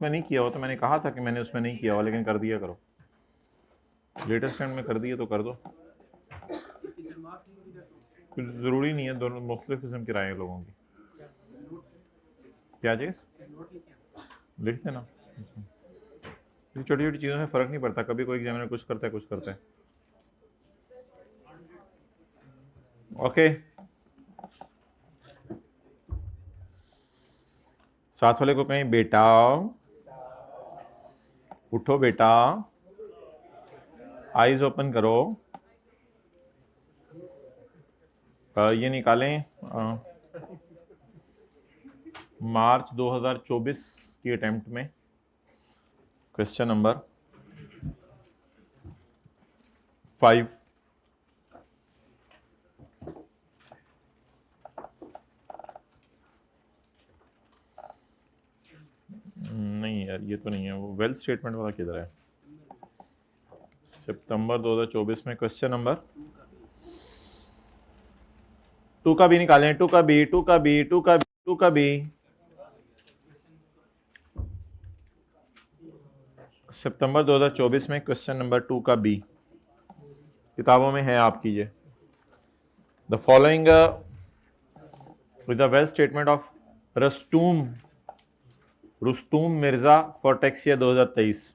मैं नहीं किया हो तो मैंने कहा था कि मैंने उसमें नहीं किया हो, लेकिन कर दिया करो। लेटेस्ट एंड में कर दिए तो कर दो, कुछ ज़रूरी नहीं है, दोनों मुख्तलिफ किस्म की राय लोगों की। क्या चीज़ लिख देना, छोटी छोटी चीज़ों में फ़र्क नहीं पड़ता, कभी कोई एग्जामिनर कुछ करता है कुछ करता है। ओके, साथ वाले को कहें बेटा उठो, बेटा आईज ओपन करो, ये निकालें मार्च 2024 की अटेम्प्ट में क्वेश्चन नंबर 5। नहीं यार, ये तो नहीं है, वो वेल्थ स्टेटमेंट वाला किधर है? सितंबर 2024 में क्वेश्चन नंबर 2 का बी निकालें, 2 का बी, 2 का बी, 2 का बी, 2 का बी, सितंबर 2024 में क्वेश्चन नंबर 2 का बी किताबों में है आपकी। ये the following with the wealth statement of Rustam Mirza for tax year 2023।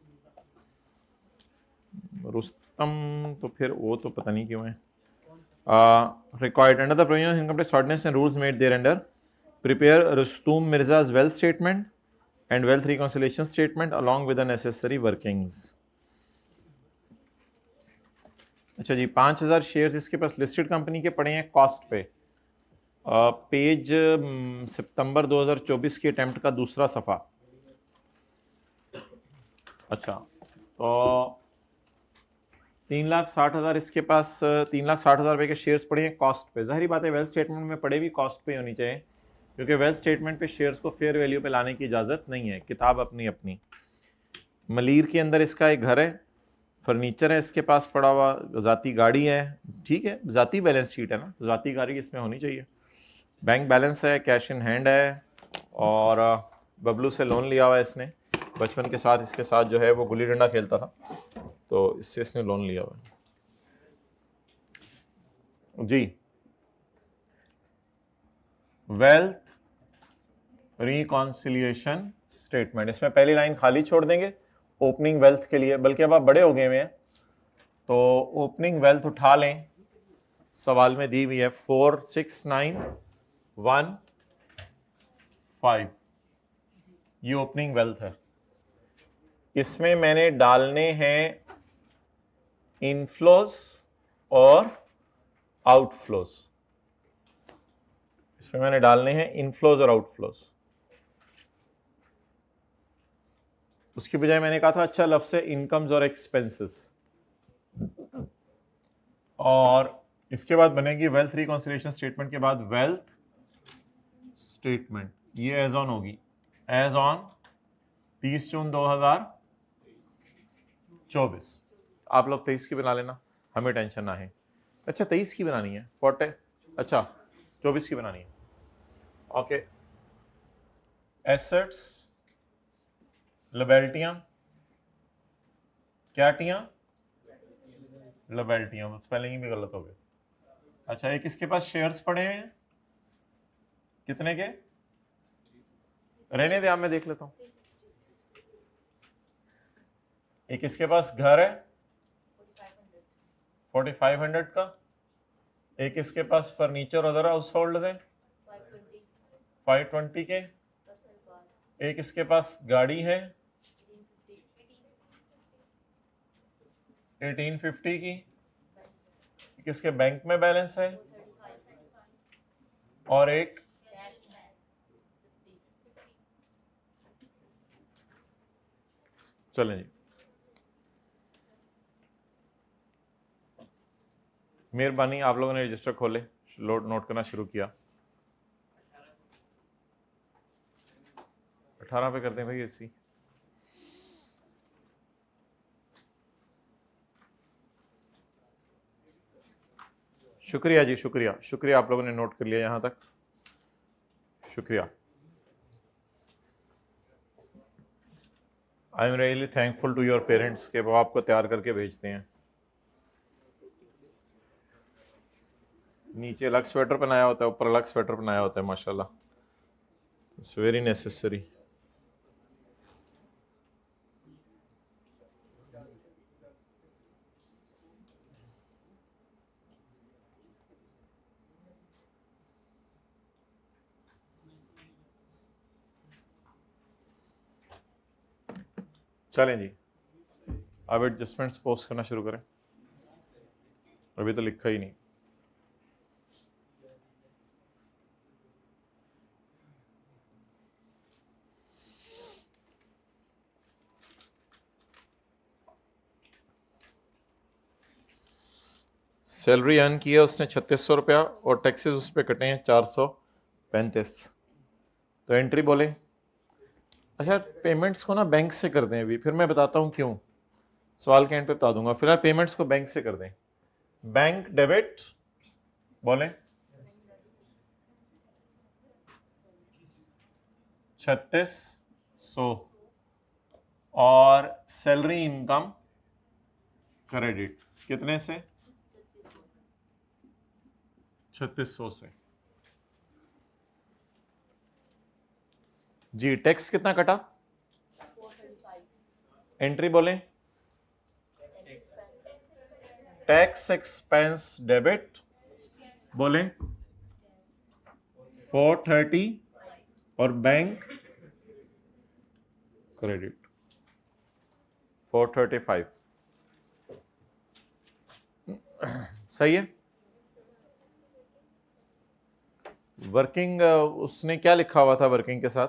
Rustam तो फिर वो तो पता नहीं क्यों है। Required under the provision income tax ordinance and rules made there under, prepare Rustam Mirza's wealth statement and wealth reconciliation statement along with the necessary workings. अच्छा जी, 5000 शेयर्स इसके पास लिस्टेड कंपनी के पड़े हैं कॉस्ट पे। पेज सितंबर 2024 की अटेम्प्ट का दूसरा सफ़ा। अच्छा, तो 3,60,000 इसके पास 3,60,000 रुपये के शेयर्स पड़े हैं कॉस्ट पे। जाहिर बात है वेल्थ स्टेटमेंट में पड़े भी कॉस्ट पे होनी चाहिए, क्योंकि वेल्थ स्टेटमेंट पे शेयर्स को फेयर वैल्यू पे लाने की इजाज़त नहीं है, किताब अपनी अपनी। मलीर के अंदर इसका एक घर है, फर्नीचर है इसके पास पड़ा हुआ, ज़ाती गाड़ी है, ठीक है, ज़ाती बैलेंस शीट है ना, तो ज़ाती गाड़ी इसमें होनी चाहिए। बैंक बैलेंस है, कैश इन हैंड है, और बबलू से लोन लिया हुआ है इसने, बचपन के साथ इसके साथ जो है वो गुल्ली डंडा खेलता था, तो इससे इसने लोन लिया हुआ है जी। वेल्थ रिकॉन्सिलिएशन स्टेटमेंट, इसमें पहली लाइन खाली छोड़ देंगे ओपनिंग वेल्थ के लिए, बल्कि अब आप बड़े हो गए हुए हैं तो ओपनिंग वेल्थ उठा लें, सवाल में दी हुई है 46915, ये ओपनिंग वेल्थ है। इसमें मैंने डालने हैं इनफ्लोज और आउटफ्लोज, इसमें मैंने डालने हैं इनफ्लोज और आउटफ्लोज। उसकी बजाय मैंने कहा था अच्छा लफ्ज़ से इनकम्स और एक्सपेंसेस, और इसके बाद बनेगी वेल्थ रिकॉन्सिलिएशन स्टेटमेंट के बाद वेल्थ स्टेटमेंट, ये एज ऑन होगी, एज ऑन 30 जून 2024। आप लोग 23 की बना लेना, हमें टेंशन ना है। अच्छा 23 की बनानी है, अच्छा 24 की बनानी है। ओके, एसेट्स लिबर्टियां, क्या टियां, लिबर्टियां, स्पेलिंग भी गलत हो गई। अच्छा, एक इसके पास शेयर्स पड़े हैं कितने के, रहने दे आप, मैं देख लेता हूं। एक इसके पास घर है 4500 का, एक इसके पास फर्नीचर अदर हाउस होल्ड है 520 के, एक इसके पास गाड़ी है 1850 की, एक इसके बैंक में बैलेंस है, और एक चलें जी, मेहरबानी आप लोगों ने रजिस्टर खोले, नोट करना शुरू किया। 18 पे करते हैं भाई एसी। शुक्रिया जी, शुक्रिया शुक्रिया, आप लोगों ने नोट कर लिया यहां तक, शुक्रिया। I am really thankful to your parents के वो आपको तैयार करके भेजते हैं। नीचे अलग स्वेटर पहनाया होता है, ऊपर अलग स्वेटर पहनाया होता है, माशाल्लाह, इट्स वेरी नेसेसरी। चलें जी, अब एडजस्टमेंट्स पोस्ट करना शुरू करें। अभी तो लिखा ही नहीं। सैलरी अर्न की है उसने 3600 रुपया और टैक्सेस उस पर कटे हैं 435। तो एंट्री बोले। अच्छा, पेमेंट्स को ना बैंक से कर दें अभी, फिर मैं बताता हूँ क्यों, सवाल के एंड पे बता दूंगा। फिलहाल पेमेंट्स को बैंक से कर दें। बैंक डेबिट बोले 3600 और सैलरी इनकम क्रेडिट कितने से? 3600 से। जी, टैक्स कितना कटा? 435। एंट्री बोले टैक्स एक्सपेंस डेबिट बोले 430 और बैंक क्रेडिट 435। सही है। वर्किंग उसने क्या लिखा हुआ था वर्किंग के साथ?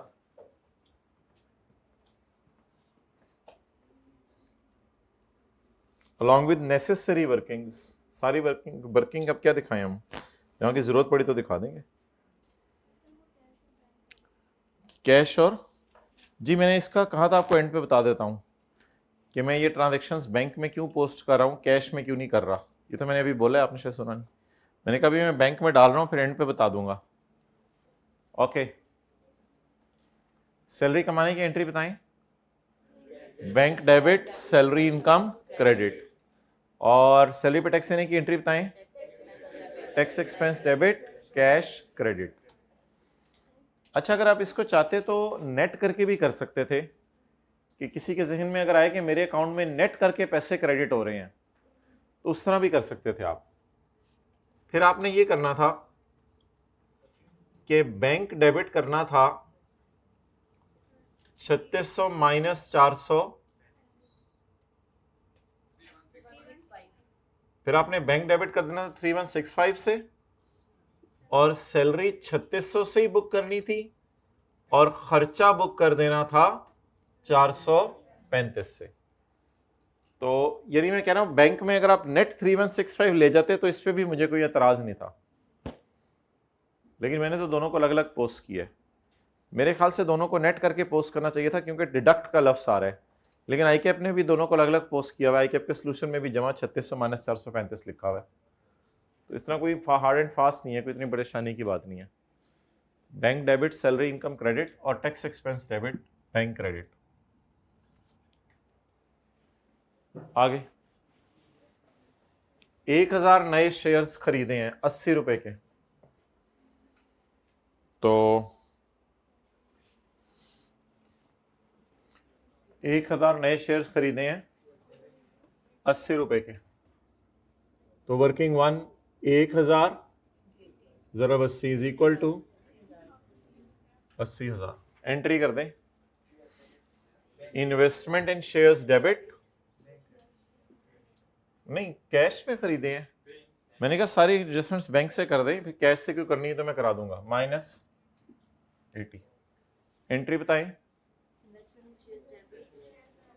Along with necessary workings. सारी वर्किंग अब क्या दिखाएं हम, यहाँ की जरूरत पड़ी तो दिखा देंगे। कैश और जी, मैंने इसका कहा था आपको, एंड पे बता देता हूँ कि मैं ये ट्रांजैक्शंस बैंक में क्यों पोस्ट कर रहा हूँ, कैश में क्यों नहीं कर रहा। ये तो मैंने अभी बोला है, आपने शायद सुना नहीं। मैंने कहा मैं बैंक में डाल रहा हूँ, फिर एंड पे बता दूंगा। ओके, सैलरी कमाने की एंट्री बताएं। Bank debit salary income credit. और सैलरी पे टैक्स देने की एंट्री बताएं। Tax expense debit cash credit. अच्छा, अगर आप इसको चाहते तो नेट करके भी कर सकते थे, कि किसी के जहन में अगर आए कि मेरे अकाउंट में नेट करके पैसे क्रेडिट हो रहे हैं, तो उस तरह भी कर सकते थे आप। फिर आपने ये करना था कि बैंक डेबिट करना था 3600 माइनस 400, फिर आपने बैंक डेबिट कर देना था 3165 से, और सैलरी 3600 से ही बुक करनी थी, और खर्चा बुक कर देना था 435 से। तो यानी मैं कह रहा हूं बैंक में अगर आप नेट 3165 ले जाते तो इस पे भी मुझे कोई एतराज नहीं था, लेकिन मैंने तो दोनों को अलग अलग पोस्ट किया है। मेरे ख्याल से दोनों को नेट करके पोस्ट करना चाहिए था, क्योंकि डिडक्ट का लफ्ज आ रहा है, लेकिन आईकैप ने भी दोनों को अलग अलग पोस्ट किया हुआ है। आईकैप के सोल्यूशन में भी जमा 3600 माइनस 435 लिखा हुआ है। तो इतना कोई हार्ड एंड फास्ट नहीं है, कोई इतनी परेशानी की बात नहीं है। Bank debit salary income credit और tax expense debit bank credit. आगे 1000 नए शेयर्स खरीदे हैं 80 रुपए के, तो 1000 नए शेयर्स खरीदे हैं 80 रुपए के, तो वर्किंग वन 1000 ज़रब 80 इज इक्वल टू 80,000। एंट्री कर दें। इन्वेस्टमेंट इन शेयर्स डेबिट नहीं, कैश में खरीदे हैं। मैंने कहा सारी एडजस्टमेंट्स बैंक से कर दें, फिर कैश से क्यों करनी है तो मैं करा दूंगा। माइनस 80। एंट्री बताएं।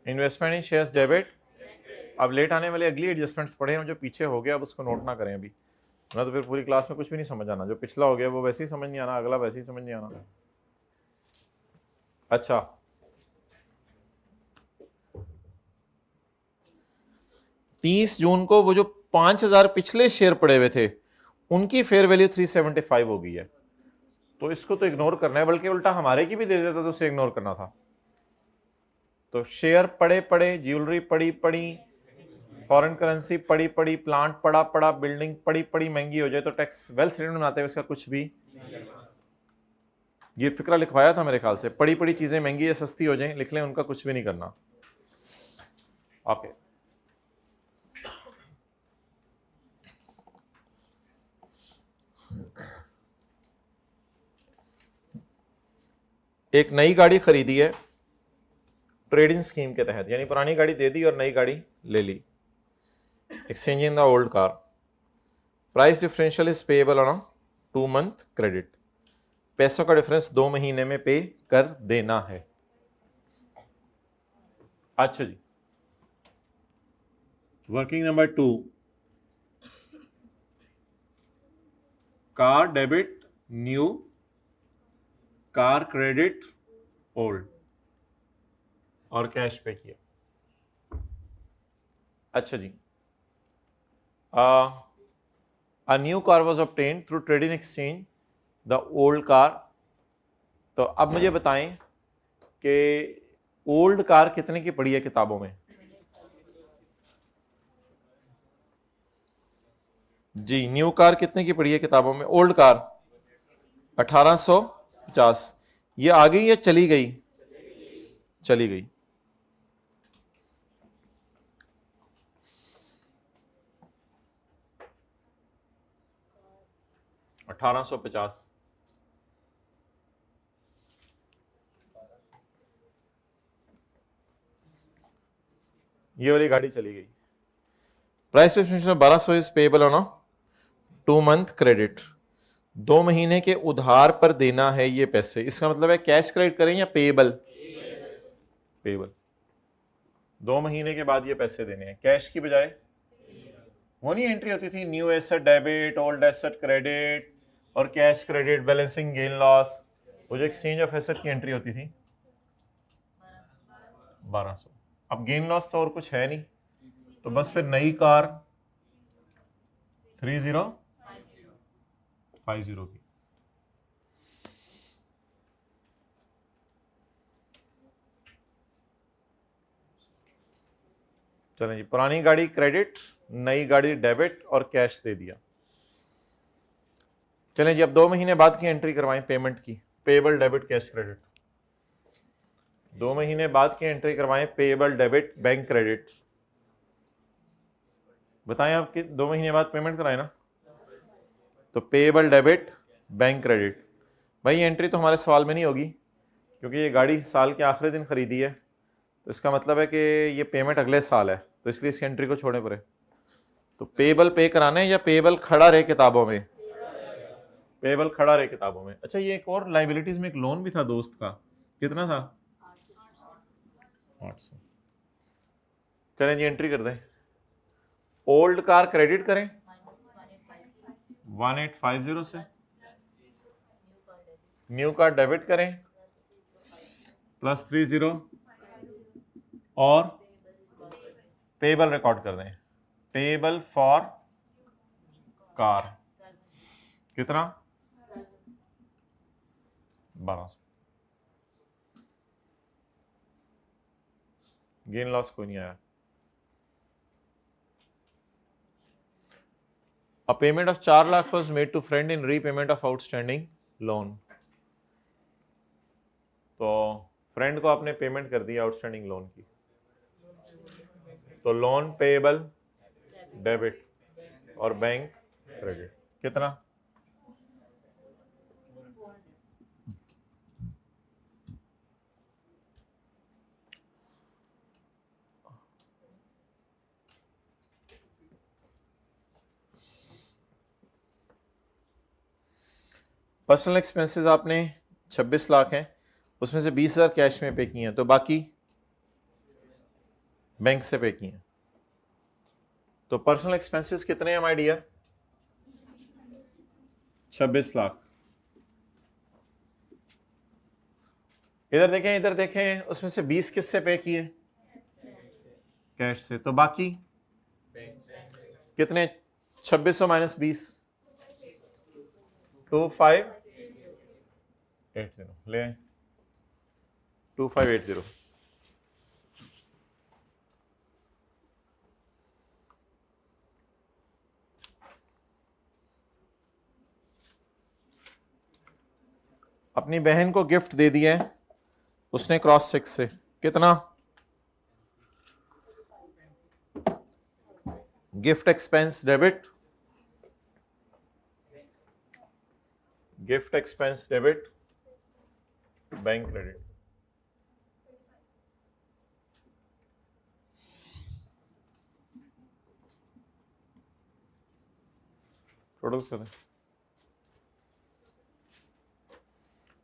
Investment in shares debit. अब लेट आने वाले अगली एडजस्टमेंट्स पढ़े हैं, जो पीछे हो गया अब उसको नोट ना करें अभी, ना तो फिर पूरी क्लास में कुछ भी नहीं समझ आना। जो पिछला हो गया वो वैसे ही समझ नहीं आना, अगला वैसे ही समझ नहीं आना। अच्छा, 30 जून को वो जो 5000 पिछले शेयर पड़े हुए थे उनकी फेयर वैल्यू 375 हो गई है, तो इसको तो इग्नोर करना है, बल्कि उल्टा हमारे की भी दे देता तो उसे इग्नोर करना था। तो शेयर पड़े पड़े, ज्वेलरी पड़ी पड़ी, फॉरेन करेंसी पड़ी पड़ी, प्लांट पड़ा पड़ा, बिल्डिंग पड़ी पड़ी महंगी हो जाए तो टैक्स वेल्थ स्टेटमेंट बनाते हुए इसका कुछ भी, ये फिक्रा लिखवाया था मेरे ख्याल से, पड़ी पड़ी चीजें महंगी या सस्ती हो जाएं लिख लें, उनका कुछ भी नहीं करना। ओके एक नई गाड़ी खरीदी है ट्रेडिंग स्कीम के तहत, यानी पुरानी गाड़ी दे दी और नई गाड़ी ले ली, exchanging the old car, price differential is payable on 2 month credit, पैसों का डिफरेंस 2 महीने में पे कर देना है। अच्छा जी, working number 2, car debit new, car credit old, और कैश पे किया। अच्छा जी, a new car was obtained through trading exchange the old car। तो अब मुझे बताएं कि ओल्ड कार कितने की पड़ी है किताबों में? जी, न्यू कार कितने की पड़ी है किताबों में? Old car 1850। ये आ गई या चली गई? चली गई। $1850। ये वाली गाड़ी चली गई। Price differential 1200 is payable on 2 month credit, 2 महीने के उधार पर देना है ये पैसे। इसका मतलब है कैश क्रेडिट करें या पेएबल? पेएबल। 2 महीने के बाद ये पैसे देने हैं, कैश की बजाय। वो नहीं एंट्री होती थी new asset debit, old asset credit और cash credit, balancing gain loss, वो जो एक्सचेंज ऑफ एसेट की एंट्री होती थी 1200। अब गेन लॉस तो और कुछ है नहीं, तो बस फिर नई कार 3050 की। चलें जी, पुरानी गाड़ी क्रेडिट, नई गाड़ी डेबिट और कैश दे दिया। चलें जी, अब 2 महीने बाद की एंट्री करवाएं पेमेंट की, पेएबल डेबिट कैश क्रेडिट। 2 महीने बाद की एंट्री करवाएं पेएबल डेबिट बैंक क्रेडिट। बताएं आप कि 2 महीने बाद पेमेंट कराएं ना, तो पेएबल डेबिट बैंक क्रेडिट। भाई एंट्री तो हमारे सवाल में नहीं होगी क्योंकि ये गाड़ी साल के आखिरी दिन खरीदी है, तो इसका मतलब है कि ये पेमेंट अगले साल है, तो इसलिए इसकी एंट्री को छोड़ने पड़े। तो पेएबल पे कराने या पेएबल खड़ा रहे किताबों में? पेएबल खड़ा रहे किताबों में। अच्छा, ये एक और लाइबिलिटीज में एक लोन भी था दोस्त का, कितना था? 800। चलें जी, एंट्री कर दें। ओल्ड कार क्रेडिट करें 1850 से, न्यू कार डेबिट करें +30 और पेएबल रिकॉर्ड कर दें, पेएबल फॉर कार कितना? 1200। गेन लॉस कोई नहीं आया। A payment of 4 lakh was made to friend in repayment of outstanding loan। तो फ्रेंड को आपने पेमेंट कर दी आउटस्टैंडिंग लोन की, तो लोन पेएबल डेबिट और बैंक क्रेडिट कितना? पर्सनल एक्सपेंसेस आपने 26 लाख हैं, उसमें से 20,000 कैश में पे किए हैं, तो बाकी बैंक से पे किए हैं। तो पर्सनल एक्सपेंसेस कितने हैं माय डियर? 26 लाख। इधर देखें, इधर देखें, उसमें से 20 किससे पे किए? कैश से। तो बाकी कितने? 2600 माइनस 20, 2580 ले, 2580। अपनी बहन को गिफ्ट दे दिया है उसने क्रॉस 6 से, कितना? Gift expense debit, gift expense debit, bank credit. Produce करते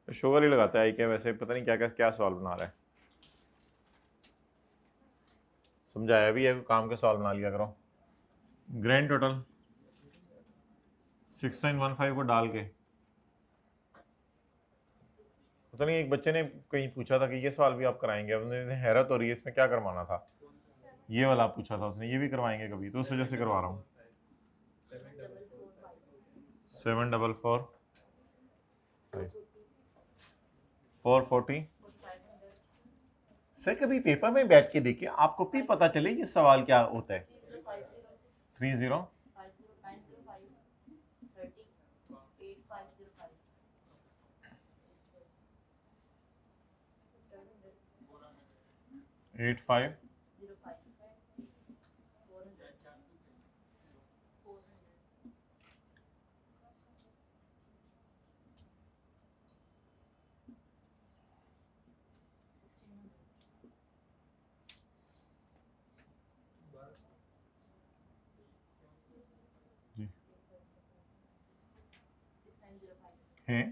शुगर ही लगाता है क्या? वैसे पता नहीं क्या क्या क्या सवाल बना रहा है। समझाया भी है, काम के सवाल बना लिया करो। ग्रैंड टोटल 6915 को डाल के, पता नहीं एक बच्चे ने कहीं पूछा था कि ये सवाल भी आप कराएंगे, उन्हें हैरत हो रही है इसमें क्या करवाना था, ये वाला पूछा था उसने, ये भी करवाएंगे कभी, तो उस वजह से करवा रहा हूँ। 744 440 सर कभी पेपर में बैठ के देखिए, आपको भी पता चले ये सवाल क्या होता है। 30 85 हैं।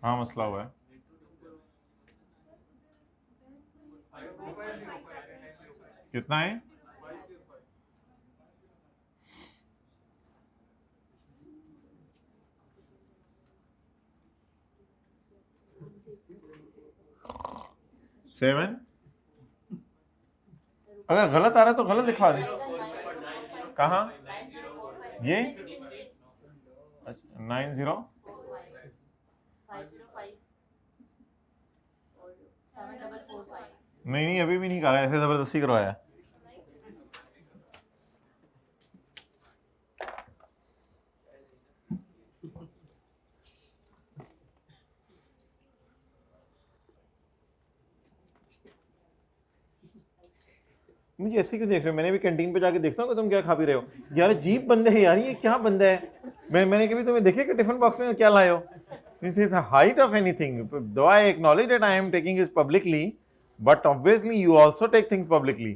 हाँ मसला हुआ है। कितना है? सेवन। अगर गलत आ रहा है तो गलत लिखवा दें। कहाँ? ये 90 नहीं अभी भी नहीं कहा, ऐसे जबरदस्ती करवाया। मुझे ऐसे क्यों देख रहे हो? मैंने भी कैंटीन पे जाके देखता हूँ कि तुम क्या खा पी रहे हो। यार अजीब बंदे हैं यार, ये क्या बंदा है? मैंने कभी तुम्हें देखे कि टिफिन बॉक्स में क्या लाए हो? This is the height of anything. Though I acknowledge that I am taking this publicly, but obviously you also take things publicly.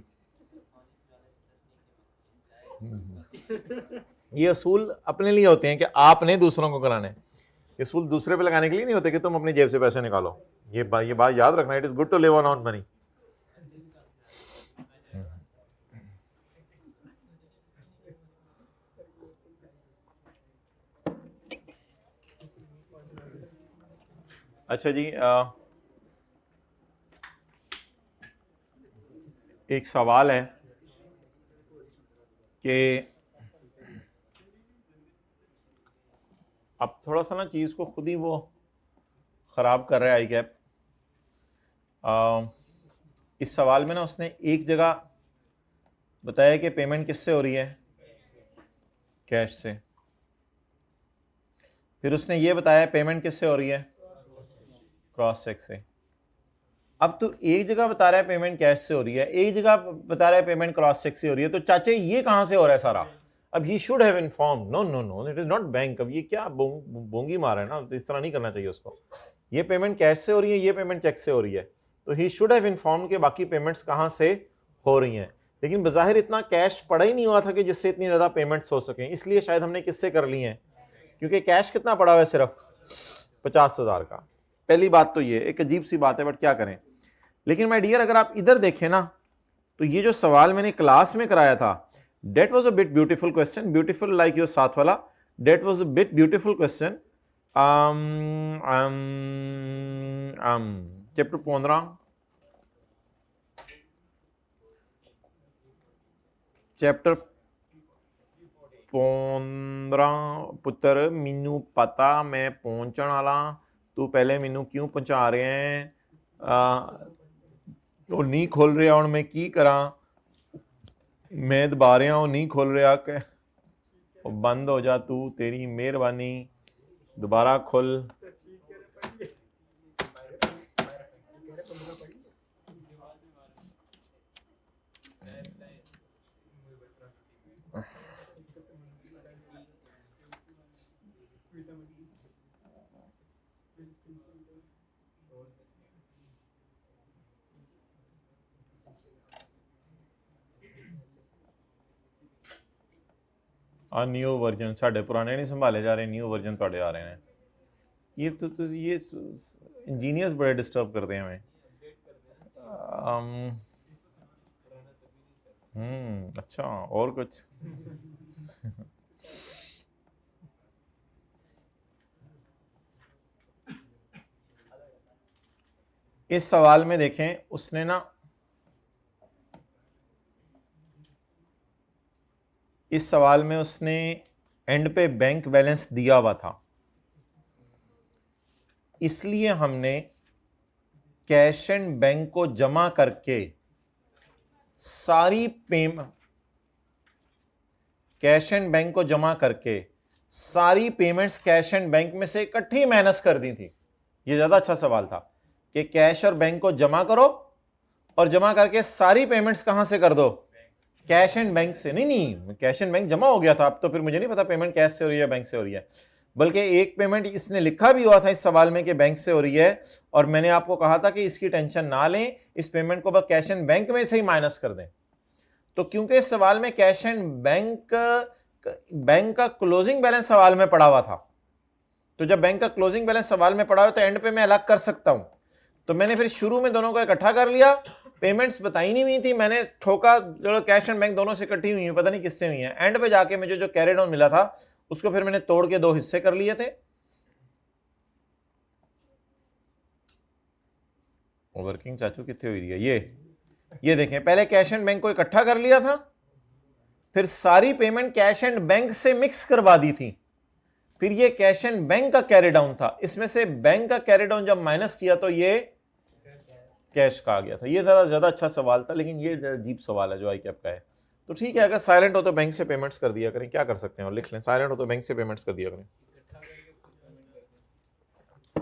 ये असूल अपने लिए होते हैं कि आपने दूसरों को कराने, ये असूल दूसरे पे लगाने के लिए नहीं होते कि तुम अपनी जेब से पैसे निकालो। ये बात याद रखना, it is good to live on money. अच्छा जी, एक सवाल है कि अब थोड़ा सा ना चीज़ को खुद ही वो ख़राब कर रहा है आई गैप। इस सवाल में ना उसने एक जगह बताया कि पेमेंट किससे हो रही है? कैश से। फिर उसने ये बताया पेमेंट किससे हो रही है? क्रॉस चेक से। अब तो एक जगह बता रहा है पेमेंट कैश से हो रही है, एक जगह बता रहा है पेमेंट क्रॉस चेक से हो रही है, तो चाचे ये कहां से हो रहा है सारा? अब he should have inform, no no no it is not bank. अब ये क्या बोंगी मार है ना, तो इस तरह नहीं करना चाहिए उसको। ये पेमेंट कैश से हो रही है, ये पेमेंट चेक से हो रही है, तो ही शुड हैव इन्फॉर्म के बाकी पेमेंट्स कहां से हो रही हैं। लेकिन बज़ाहिर इतना कैश पड़ा ही नहीं हुआ था कि जिससे इतनी ज्यादा पेमेंट्स हो सकें, इसलिए शायद हमने किससे कर ली हैं, क्योंकि कैश कितना पड़ा हुआ है? सिर्फ 50,000 का। पहली बात तो ये एक अजीब सी बात है, बट क्या करें। लेकिन माय डियर अगर आप इधर देखें ना, तो ये जो सवाल मैंने क्लास में कराया था, that was a bit beautiful question, beautiful like your साथ वाला, that was a bit beautiful question. Chapter 15, chapter 15 पुत्र मैनू पता मैं पहुंचने वाला, तू पहले मैनू क्यों पहुंचा रहे हैं? ਉਹ ਨਹੀਂ ਖੁੱਲ ਰਿਹਾ, ਹੁਣ ਮੈਂ ਕੀ ਕਰਾਂ, मैं दबा रहा हूँ नहीं खुल रहा, के बंद हो जा तू, तेरी मेहरबानी, दोबारा खुल। न्यू वर्जन साढ़े पुराने नहीं संभाले जा रहे, न्यू वर्जन थोड़े आ रहे हैं। ये तो ये इंजीनियर्स बड़े डिस्टर्ब करते हैं हमें। अच्छा, और कुछ इस सवाल में देखें, उसने ना इस सवाल में उसने एंड पे बैंक बैलेंस दिया हुआ था, इसलिए हमने कैश एंड बैंक को जमा करके सारी पेमेंट, कैश एंड बैंक को जमा करके सारी पेमेंट्स कैश एंड बैंक में से इकट्ठी माइनस कर दी थी। ये ज्यादा अच्छा सवाल था कि कैश और बैंक को जमा करो और जमा करके सारी पेमेंट्स कहां से कर दो, कैश एंड बैंक से। नहीं, कैश एंड बैंक जमा हो गया था, अब तो फिर मुझे नहीं पता पेमेंट कैश से हो रही है बैंक से हो रही है, बल्कि एक पेमेंट इसने लिखा भी हुआ था इस सवाल में कि बैंक से हो रही है, और मैंने आपको कहा था कि इसकी टेंशन ना लें, इस पेमेंट को बस कैश एंड बैंक में से ही माइनस कर दें। तो क्योंकि इस सवाल में कैश एंड बैंक का क्लोजिंग बैलेंस सवाल में पड़ा हुआ था, तो जब बैंक का क्लोजिंग बैलेंस सवाल में पड़ा हुआ तो एंड पे मैं अलग कर सकता हूं, तो मैंने फिर शुरू में दोनों को इकट्ठा कर लिया, पेमेंट्स बताई नहीं हुई थी, मैंने ठोका जो कैश एंड बैंक दोनों से इकट्ठी हुई है, पता नहीं किससे हुई है, एंड पे जाके मुझे जो कैरी डाउन मिला था उसको फिर मैंने तोड़ के दो हिस्से कर लिए थे। वर्किंग चाचू कितने हुई है, ये देखें, पहले कैश एंड बैंक को इकट्ठा कर लिया था, फिर सारी पेमेंट कैश एंड बैंक से मिक्स करवा दी थी, फिर ये कैश एंड बैंक का कैरी डाउन था, इसमें से बैंक का कैरी डाउन जब माइनस किया तो ये कैश का आ गया था। ये ज्यादा अच्छा सवाल था, लेकिन ये अजीब सवाल है जो आई कैप का है। तो ठीक है, अगर साइलेंट हो तो बैंक से पेमेंट्स कर दिया करें, क्या कर सकते हैं, और लिख लें साइलेंट हो तो बैंक से पेमेंट्स कर दिया करें।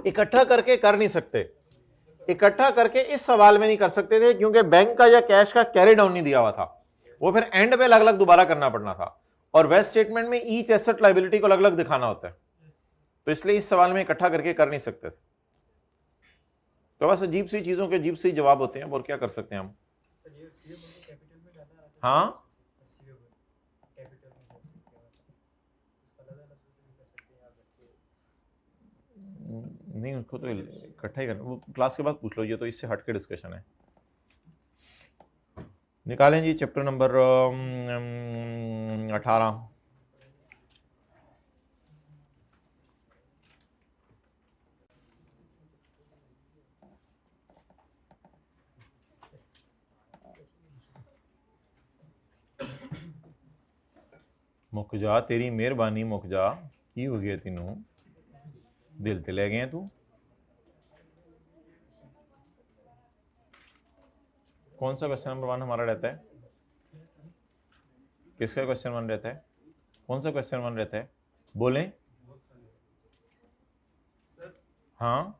इकट्ठा करके कर नहीं सकते, इकट्ठा करके इस सवाल में नहीं कर सकते थे, क्योंकि बैंक का या कैश का कैरी डाउन नहीं दिया हुआ था, वो फिर एंड पे अलग अलग दोबारा करना पड़ना था, और वेस्ट स्टेटमेंट में ईच एसेट लायबिलिटी को अलग अलग दिखाना होता है, तो इसलिए इस सवाल में इकट्ठा करके कर नहीं सकते थे। तो बस अजीब सी चीजों के अजीब से जवाब होते हैं, और क्या कर सकते हैं हम। हाँ, नहीं, उसको तो इकट्ठा ही करना, वो क्लास के बाद पूछ लो, ये तो इससे हट के डिस्कशन है। निकालें जी चैप्टर नंबर 18। मुक जा, तेरी मेहरबानी मुक जा, की हो गया तेनू, दिल ते ले गए तू। कौन सा क्वेश्चन नंबर 1 हमारा रहता है, किसका क्वेश्चन 1 रहता है, कौन सा क्वेश्चन 1 रहता है, बोलें। हाँ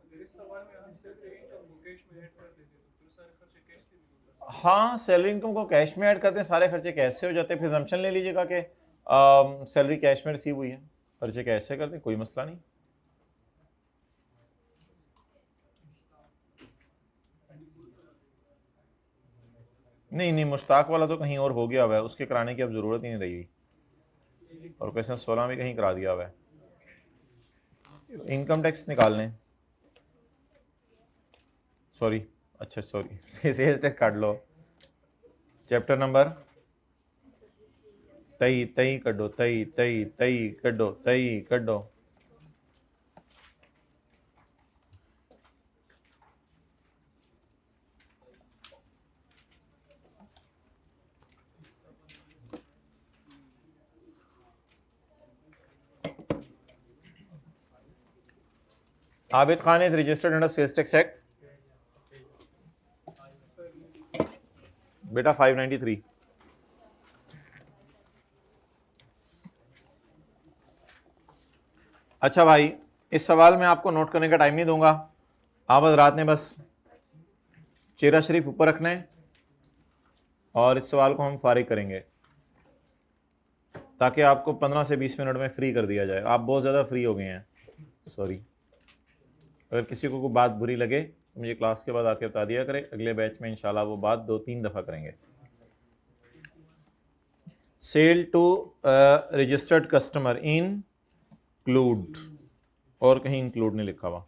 हाँ, सैलरी इनकम को कैश में ऐड करते हैं, सारे खर्चे कैश से हो जाते हैं, फिर assumption ले लीजिएगा कि सैलरी कैश में रिसीव हुई है, खर्चे कैश से करते हैं, कोई मसला नहीं। नहीं, मुश्ताक वाला तो कहीं और हो गया हुआ है, उसके कराने की अब जरूरत ही नहीं रही, और क्वेश्चन 16 भी कहीं करा दिया हुआ है। इनकम टैक्स निकाल लें, सॉरी, अच्छा सॉरी, सेल्स टैक्स काट लो, चैप्टर नंबर 23 कड्डो, 23 कड्डो, 23 कड्डो। Abid Khan is registered under Sales Tax Act. बेटा 593। अच्छा भाई, इस सवाल में आपको नोट करने का टाइम नहीं दूंगा, आप रात ने बस चेहरा शरीफ ऊपर रखना है और इस सवाल को हम फारिग करेंगे ताकि आपको 15 से 20 मिनट में फ्री कर दिया जाए। आप बहुत ज़्यादा फ्री हो गए हैं, सॉरी। अगर किसी को कोई बात बुरी लगे तो मुझे क्लास के बाद आके बता दिया करें, अगले बैच में इंशाल्लाह वो बात 2-3 दफ़ा करेंगे। Sale to registered customer include, और कहीं इंक्लूड नहीं लिखा हुआ।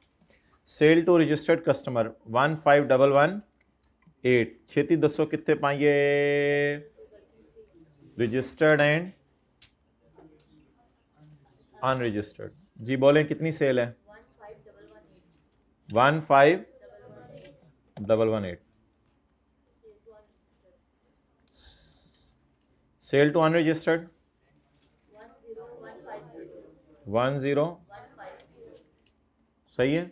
Sale to registered customer 15118। छेती दसो कितने पाइए रजिस्टर्ड एंड अनरजिस्टर्ड। जी बोलें कितनी सेल है? 15118। Sale to unregistered 10। सही है।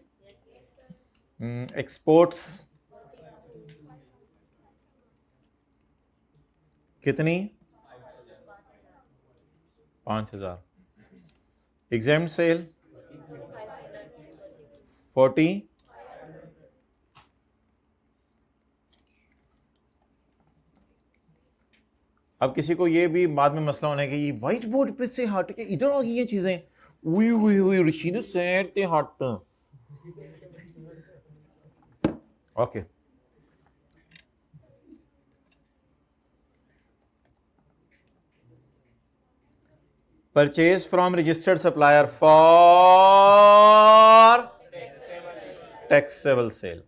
एक्सपोर्ट्स कितनी? 5000। Exempt sale 40। अब किसी को ये भी बाद में मसला होना है कि ये व्हाइट बोर्ड पे से हट के इधर आ गई ये चीजें, उई रशीद सेट ते हट। Okay, purchase from registered supplier for taxable sale,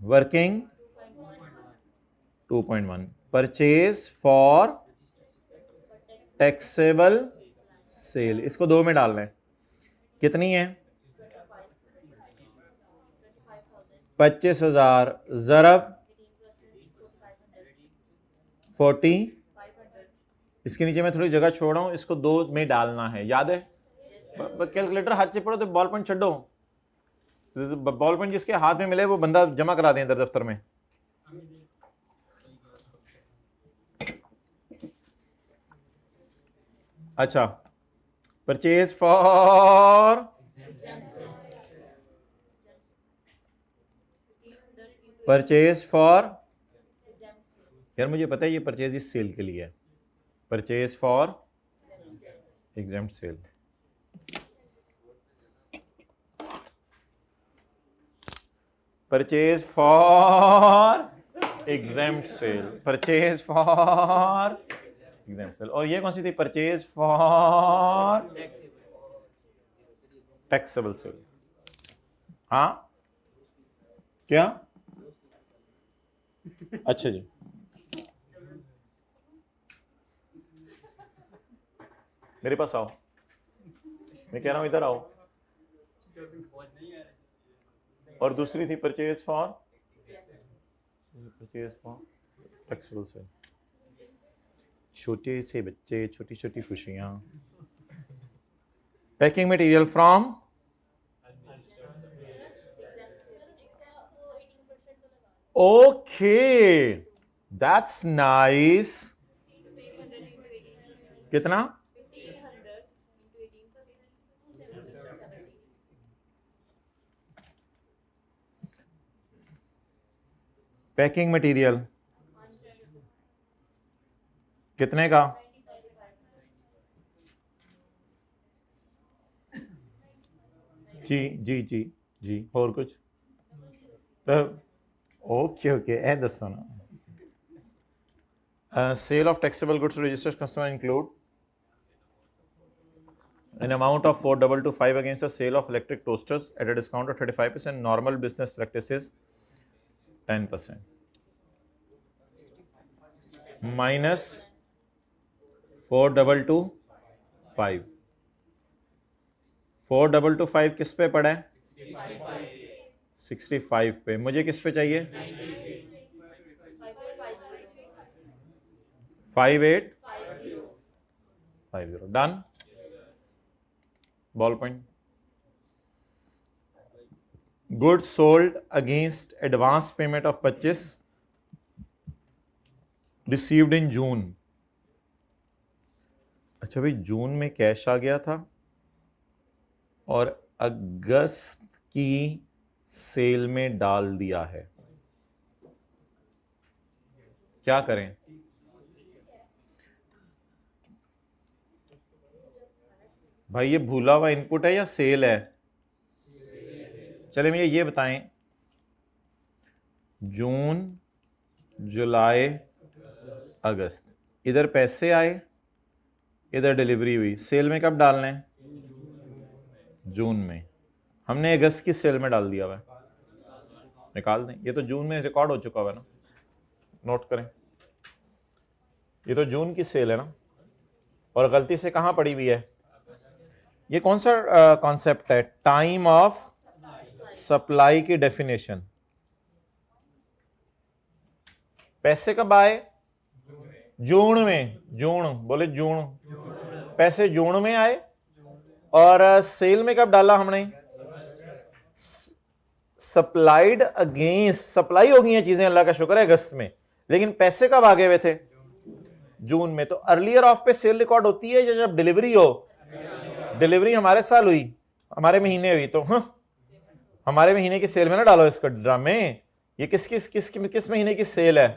working 2.1। Purchase for taxable sale, इसको 2 में डालना है। कितनी है? 25,000 ज़रब 40। इसके नीचे मैं थोड़ी जगह छोड़ रहा हूं, इसको 2 में डालना है, याद है? कैलकुलेटर हाथ से पढ़ो तो बॉल पेन छो। बॉल पेन जिसके हाथ में मिले वो बंदा जमा करा दें इधर दफ्तर में। अच्छा, परचेज फॉर यार मुझे पता है ये परचेज इस सेल के लिए है। Purchase for exempt sale, purchase for exempt sale, purchase for exempt sale. और ये कौन सी थी? Purchase for taxable sale. हाँ क्या? अच्छा जी, मेरे पास आओ, मैं कह रहा हूं इधर आओ। और दूसरी थी परचेज फॉर टैक्सेबल सेल। छोटे से बच्चे, छोटी छोटी खुशियां। Packing material from okay, that's nice. कितना? पैकिंग मटेरियल कितने का? जी जी जी जी, और कुछ? ओके ओके, ए दसो ना। Sale of taxable goods registered customer include an amount of 4225 against the sale of electric toasters at a discount of 35%. Normal business practices 10%. Minus 4225। 4225 किस पे पड़ा है? 65 पे। मुझे किस पे चाहिए? 5850। Done. Ball point goods sold against advance payment of 25 received in June. अच्छा भाई, जून में कैश आ गया था और अगस्त की सेल में डाल दिया है, क्या करें? भाई ये भूला हुआ इनपुट है या सेल है? चले मुझे ये बताएं, जून, जुलाई, अगस्त, इधर पैसे आए, इधर डिलीवरी हुई, सेल में कब डालने हैं? जून में। हमने अगस्त की सेल में डाल दिया हुआ है, निकाल दें। ये तो जून में रिकॉर्ड हो चुका हुआ है ना, नोट करें। ये तो जून की सेल है ना, और गलती से कहां पड़ी हुई है? ये कौन सा कॉन्सेप्ट है? टाइम ऑफ सप्लाई की डेफिनेशन। पैसे कब आए? जून में। जून बोले, जून। पैसे जून में आए और सेल में कब डाला हमने? सप्लाइड अगेंस्ट, सप्लाई हो गई हैं चीजें, अल्लाह का शुक्र है, अगस्त में, लेकिन पैसे कब आ गए हुए थे? जून में। तो अर्लियर ऑफ पे सेल रिकॉर्ड होती है या जब डिलीवरी हो? डिलीवरी हमारे साल हुई, हमारे महीने हुई, तो हमारे महीने की सेल में ना डालो इसका ड्रामे। ये किस महीने की सेल है?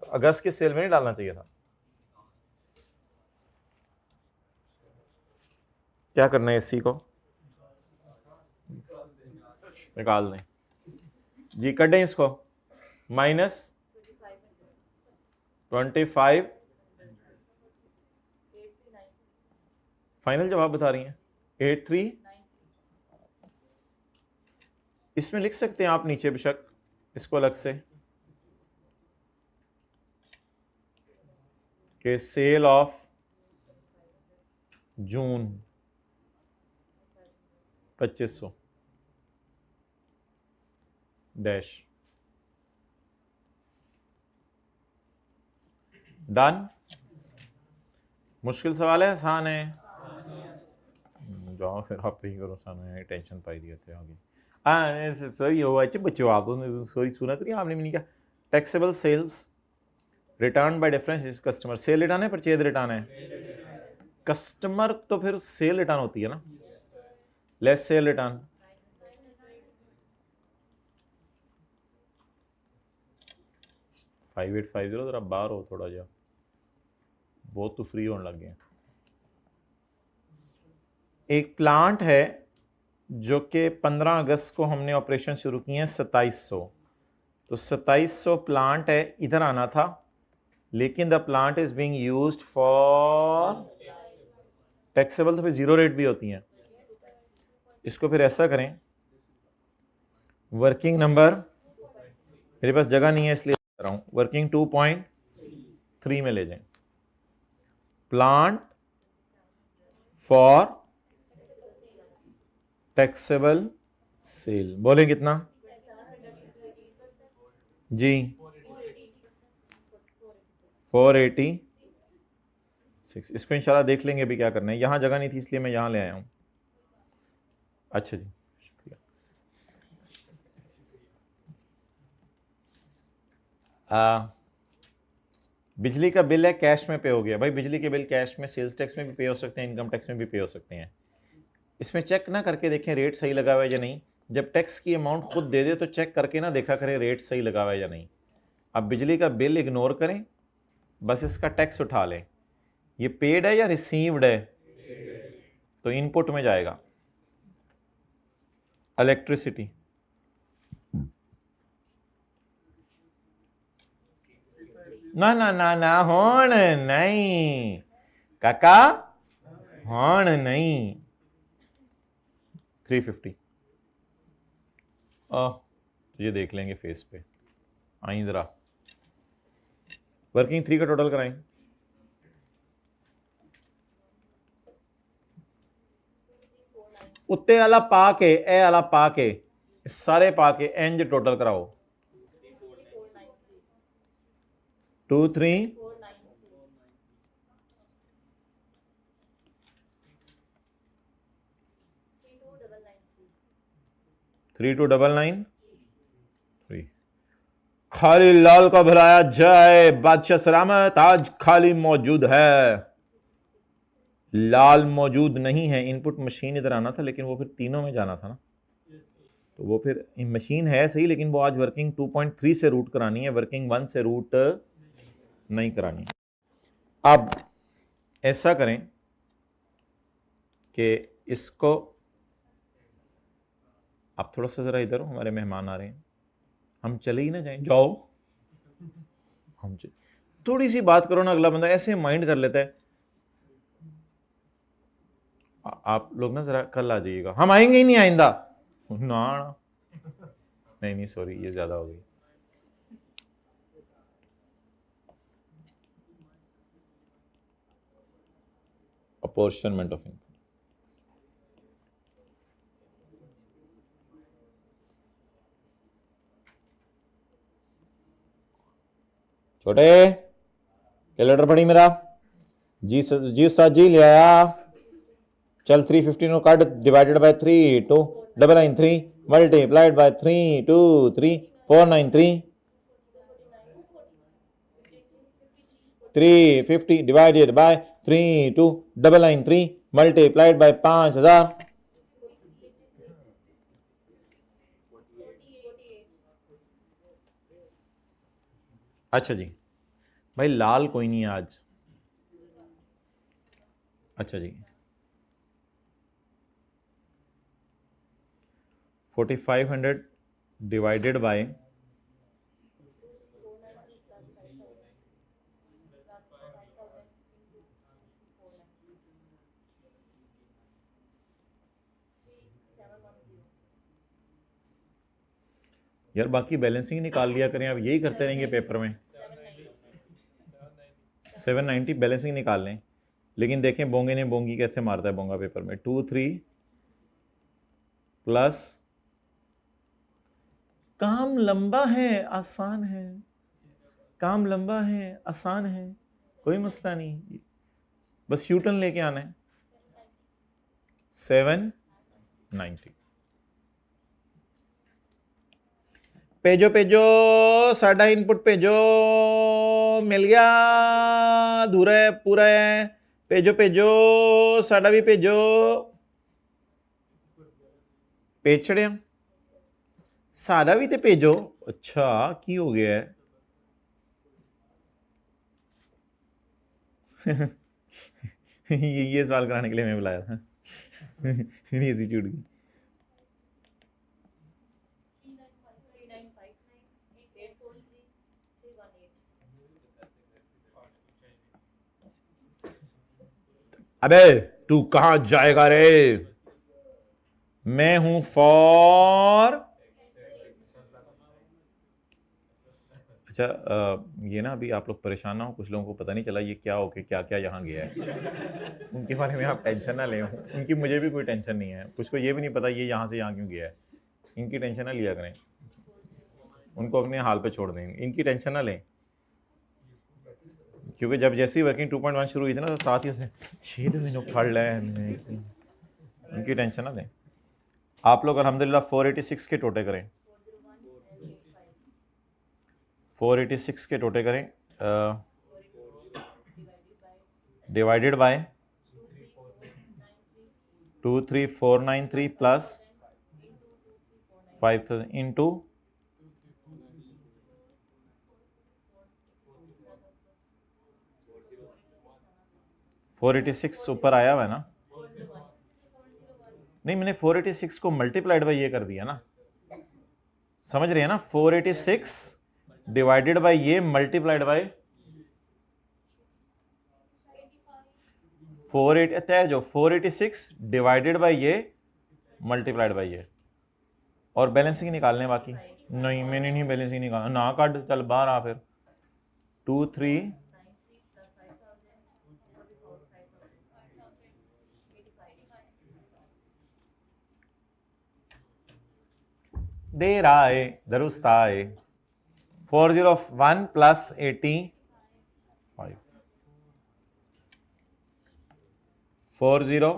तो अगस्त की सेल में नहीं डालना चाहिए था। क्या करना है इसी को? निकाल दें जी, कटें इसको। -25, फाइनल जवाब बता रही हैं 83। इसमें लिख सकते हैं आप नीचे बेशक इसको अलग से कि sale of June 2500 dash. Done. मुश्किल सवाल है, आसान है? जाओ फिर आप ही करो, सामने टेंशन पाई दिए थे आगे। हाँ सही हो, अच्छे बच्चे हो आप। सॉरी, सुना तो नहीं आपने? मैंने क्या, taxable sales return by difference is customer. Sale return है, परचेज रिटर्न है? कस्टमर तो फिर सेल रिटर्न होती है ना, लेस सेल रिटर्न। फाइव 5850 जरा बाहर हो थोड़ा जा, बहुत तो फ्री होने लग गए। एक प्लांट है जो कि 15 अगस्त को हमने ऑपरेशन शुरू किए हैं 2700, तो 2700 प्लांट है, इधर आना था, लेकिन the plant is being used for taxable, तो फिर जीरो रेट भी होती हैं। इसको फिर ऐसा करें, वर्किंग नंबर, मेरे पास जगह नहीं है इसलिए कर रहा हूं, वर्किंग 2.3 में ले जाएं। प्लांट फॉर टैक्सेबल सेल, बोले कितना जी? 486। इसको इंशाल्लाह देख लेंगे भी क्या करना है, यहां जगह नहीं थी इसलिए मैं यहां ले आया हूं। अच्छा जी, शुक्रिया। बिजली का बिल है, कैश में पे हो गया। भाई बिजली के बिल कैश में, सेल्स टैक्स में भी पे हो सकते हैं, इनकम टैक्स में भी पे हो सकते हैं। इसमें चेक ना करके देखें रेट सही लगा हुआ है या नहीं। जब टैक्स की अमाउंट खुद दे दे तो चेक करके ना देखा करें रेट सही लगा हुआ है या नहीं। अब बिजली का बिल इग्नोर करें, बस इसका टैक्स उठा लें। ये पेड है या रिसीव्ड है? तो इनपुट में जाएगा इलेक्ट्रिसिटी। ना ना ना ना, होन नहीं काका, होन नहीं। 350। ये देख लेंगे फेस पे। आई जरा, वर्किंग 3 का टोटल कराएं। उत्ते वाला पा के, ए वाला पा के, सारे पा के एंज टोटल कराओ। 23 3293। 3299 खाली लाल का भलाया जाए, बादशाह सलामत, आज खाली मौजूद है, लाल मौजूद नहीं है। इनपुट मशीन इधर आना था लेकिन वो फिर तीनों में जाना था ना, तो वो फिर मशीन है सही लेकिन वो आज वर्किंग 2.3 से रूट करानी है, वर्किंग 1 से रूट नहीं करानी। अब ऐसा करें कि इसको, आप थोड़ा सा जरा इधर हो, हमारे मेहमान आ रहे हैं, हम चले ही ना जाएं, जाओ हम थोड़ी सी बात करो ना, अगला बंदा ऐसे माइंड कर लेता है। आप लोग ना जरा कल आ जाइएगा, हम आएंगे ही नहीं आइंदा ना, नहीं सॉरी ये ज्यादा हो गई। अपॉर्शनमेंट ऑफ इनकम, छोटे कैलकुलेटर पड़ी मेरा, जी उस्ताद जी ले आया, चल 315 को काट, divided by 3 2 993 multiplied by 3 2 3 493 350 divided by 3 2 993 multiplied by 5000। अच्छा जी भाई लाल कोई नहीं आज, अच्छा जी 4500 डिवाइडेड बाय यार बाकी बैलेंसिंग निकाल लिया करें, आप यही करते रहेंगे पेपर में। 790 बैलेंसिंग निकाल लें, लेकिन देखें बोंगे ने बोंगी कैसे मारता है बोंगा पेपर में। 2 3 प्लस, काम लंबा है आसान है, काम लंबा है आसान है, कोई मसला नहीं, बस यूटर्न लेके आना है। 790 भेजो भेजो, साडा इनपुट भेजो, मिल गया, अधूरा है पूरा है, भेजो भेजो, साडा भी भेजो, भेज छड़िया, साडा भी तो भेजो। अच्छा की हो गया है ये सवाल कराने के लिए मैं बुलाया था ऐसी छूट गई। अबे तू कहां जाएगा रे, मैं हूं फॉर। अच्छा ये ना अभी आप लोग परेशान ना हो, कुछ लोगों को पता नहीं चला ये क्या हो के क्या क्या यहाँ गया है, उनके बारे में आप टेंशन ना लें, उनकी मुझे भी कोई टेंशन नहीं है, कुछ को ये भी नहीं पता ये यहाँ से यहाँ क्यों गया है, इनकी टेंशन ना लिया करें, उनको अपने हाल पे छोड़ देंगे, इनकी टेंशन ना लें, क्योंकि जब जैसी वर्किंग 2.1 शुरू हुई थी ना तो साथ ही उसने शेद में फड़ लें, उनकी टेंशन ना लें। आप लोग अल्हम्दुलिल्लाह 486 के टोटे करें, 486 के टोटे करें, डिवाइडेड बाय 23493 प्लस 5000 इंटू 486 ऊपर आया हुआ है ना, नहीं मैंने 486 को मल्टीप्लाइड बाय ये कर दिया ना, समझ रहे हैं ना, 486 डिवाइडेड बाय ये मल्टीप्लाइड बाय 486 डिवाइडेड बाय ये मल्टीप्लाइड बाय ये, और बैलेंसिंग निकालने बाकी। नहीं मैंने नहीं बैलेंसिंग निकालना, ना काट चल बाहर आ फिर। 2 3 दे रहा है दुरुस्त आए, 401 प्लस 85 40,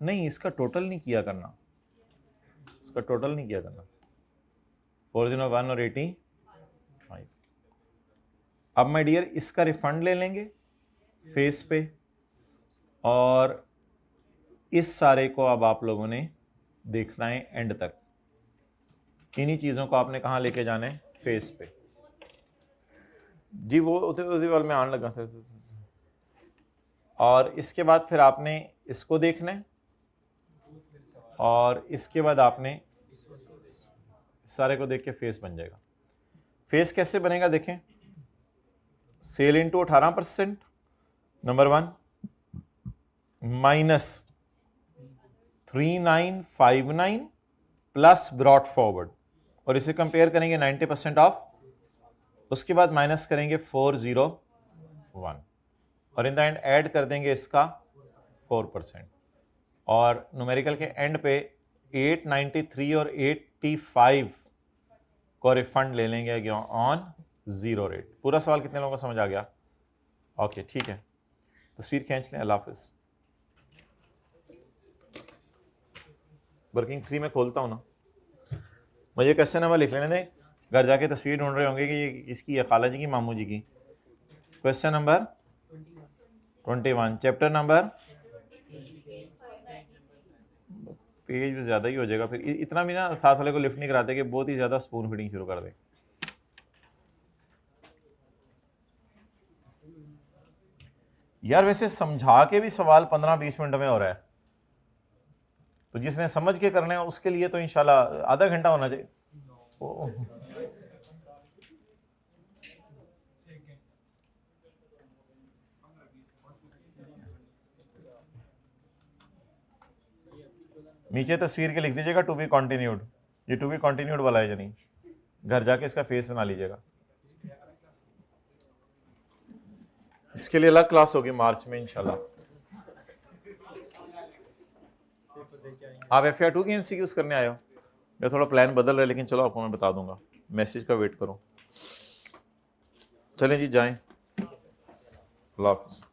नहीं इसका टोटल नहीं किया करना, उसका टोटल नहीं किया करना। 401 और 85। अब माय डियर इसका रिफंड ले लेंगे फेस पे, और इस सारे को अब आप लोगों ने देखना है एंड तक। इन्हीं चीज़ों को आपने कहाँ लेके जाना है, फेस पे जी। वो उसी वाल में आने लगा सर। और इसके बाद फिर आपने इसको देखना है, और इसके बाद आपने सारे को देख के फेस बन जाएगा। फेस कैसे बनेगा देखें, sale into 18% number 1 minus 3959 plus brought forward, और इसे कंपेयर करेंगे 90% ऑफ, उसके बाद माइनस करेंगे 401, और इन द एंड ऐड कर देंगे इसका 4%, और न्यूमेरिकल के एंड पे 893 और 85 को रिफंड ले लेंगे ऑन 0 रेट। पूरा सवाल कितने लोगों को समझ आ गया? ओके ठीक है, तस्वीर खींच लें। अल्लाह हाफिज़। वर्किंग 3 में खोलता हूँ ना, मुझे क्वेश्चन नंबर लिख लेने दें, घर जाके तस्वीर ढूंढ रहे होंगे कि ये किसकी है, खाला जी की, मामू जी की। Question number 21, chapter number, page भी ज़्यादा ही हो जाएगा फिर, इतना भी ना साथ वाले को लिफ्ट नहीं कराते कि बहुत ही ज़्यादा स्पून फीडिंग शुरू कर दे। यार वैसे समझा के भी सवाल 15-20 मिनट में हो रहा है, तो जिसने समझ के करने है उसके लिए तो इंशाल्लाह आधा घंटा होना चाहिए। नीचे तस्वीर के लिख दीजिएगा टू बी कंटिन्यूड, ये टू बी कंटिन्यूड वाला है या नहीं, घर जाके इसका फेस बना लीजिएगा। इसके लिए अलग क्लास होगी मार्च में इंशाल्लाह। आप FR2 की MCQs करने आए हो? मैं थोड़ा प्लान बदल रहा है, लेकिन चलो आपको मैं बता दूंगा, मैसेज का वेट करो। चलें जी जाएं। अल्लाह हाफ़िज़।